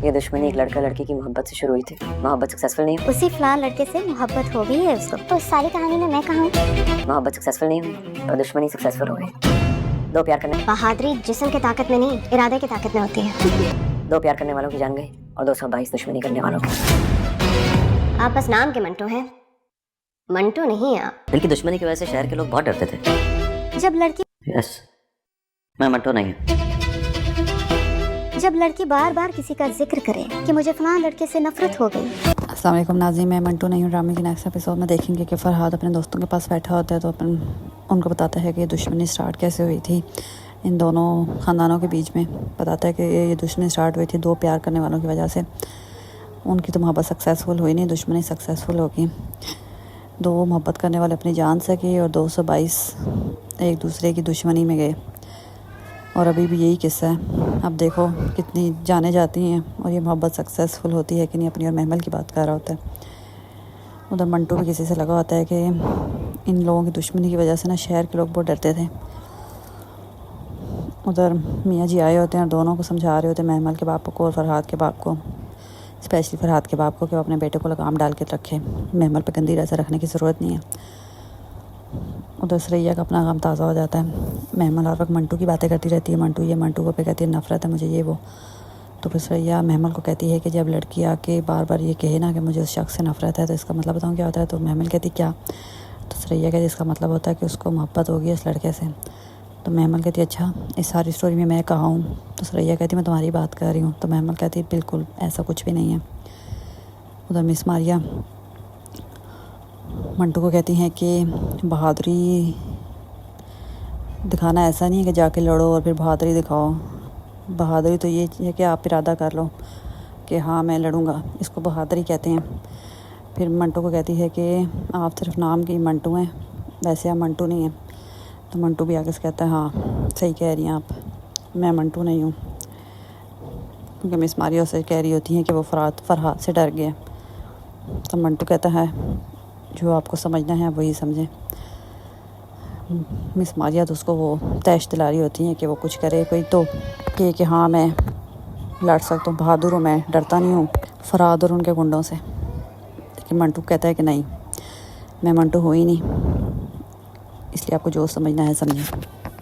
ये दुश्मनी एक लड़का लड़की की मोहब्बत से शुरू हुई थी। मोहब्बत सक्सेसफुल नहीं हुई। उसी फलां लड़के से मोहब्बत हो गई है उसको। तो इस सारी कहानी में मैं कहाँ हूँ? मोहब्बत सक्सेसफुल नहीं हुई और दुश्मनी सक्सेसफुल हो गई। दो प्यार करने बहादुरी जिस्म की ताकत में नहीं, इरादे की ताकत में होती है। दो प्यार करने वालों की जान गई और 222 दुश्मनी करने वालों की। आप बस नाम के मंटू हैं, मंटू नहीं आप। इनकी दुश्मनी की वजह से शहर के लोग बहुत डरते थे। जब मैं मंटू नहीं हूँ। लड़की बार बार किसी का जिक्र करे कि मुझे फलां लड़के से नफरत हो गई। अस्सलाम वालेकुम नाज़रीन, मैं मंटू नहीं हूँ। ड्रामे के नेक्स्ट एपिसोड में देखेंगे कि फरहाद अपने दोस्तों के पास बैठा होता है तो उनको बताता है कि ये दुश्मनी स्टार्ट कैसे हुई थी इन दोनों ख़ानदानों के बीच में। बताता है कि ये दुश्मनी स्टार्ट हुई थी दो प्यार करने वालों की वजह से। उनकी तो मोहब्बत सक्सेसफुल हुई नहीं, दुश्मनी सक्सेसफुल होगी। दो मोहब्बत करने वाले अपनी जान से गए और 222 एक दूसरे की दुश्मनी में गए। और अभी भी यही किस्सा है। अब देखो कितनी जाने जाती हैं और ये मोहब्बत सक्सेसफुल होती है कि नहीं। अपनी और महमल की बात कर रहा होता है। उधर मंटू भी किसी से लगा होता है कि इन लोगों की दुश्मनी की वजह से ना शहर के लोग बहुत डरते थे। उधर मियाँ जी आए होते हैं और दोनों को समझा रहे होते हैं, महमल के बाप को और फरहाद के बाप को, स्पेशली फरहाद के बाप को, कि वो अपने बेटे को लगाम डाल के रखे। महमल पर गंदी नज़र रखने की ज़रूरत नहीं है। उधर सरैया का अपना काम ताज़ा हो जाता है। महमल हर वक्त मंटू की बातें करती रहती है, मंटू ये मंटू को पे कहती है नफ़रत है मुझे ये वो। तो फिर सरैया महमल को कहती है कि जब लड़की आके बार बार ये कहे ना कि मुझे उस शख्स से नफ़रत है तो इसका मतलब बताऊँ क्या होता है। तो महमल कहती क्या? तो सरैया कहती इसका मतलब होता है कि उसको मोहब्बत होगी इस लड़के से। तो महमल कहती अच्छा इस सारी स्टोरी में मैं कहाँ हूँ? तो सरैया कहती मैं तुम्हारी बात कर रही हूँ। तो महमल कहती बिल्कुल ऐसा कुछ भी नहीं है। उधर मिस मारिया मंटू को कहती हैं कि बहादुरी दिखाना ऐसा नहीं है कि जाके लड़ो और फिर बहादुरी दिखाओ। बहादुरी तो ये है कि आप इरादा कर लो कि हाँ मैं लड़ूंगा, इसको बहादुरी कहते हैं। फिर मंटू को कहती है कि आप सिर्फ नाम की मंटू हैं, वैसे आप मंटू नहीं हैं। तो मंटू भी आगे से कहता है हाँ सही कह रही हैं आप, मैं मंटू नहीं हूँ। क्योंकि मिस मारिया से कह रही होती हैं कि वो फरहाद से डर गया। तो मंटू कहता है जो आपको समझना है वही समझें। मिस मारिया तो उसको वो तैश दिला रही होती हैं कि वो कुछ करे कोई तो कि हाँ मैं लड़ सकता हूँ, बहादुर हूँ, मैं डरता नहीं हूँ फरहाद और उनके गुंडों से। लेकिन मंटू कहता है कि नहीं मैं मंटू हूँ ही नहीं, इसलिए आपको जो समझना है समझें।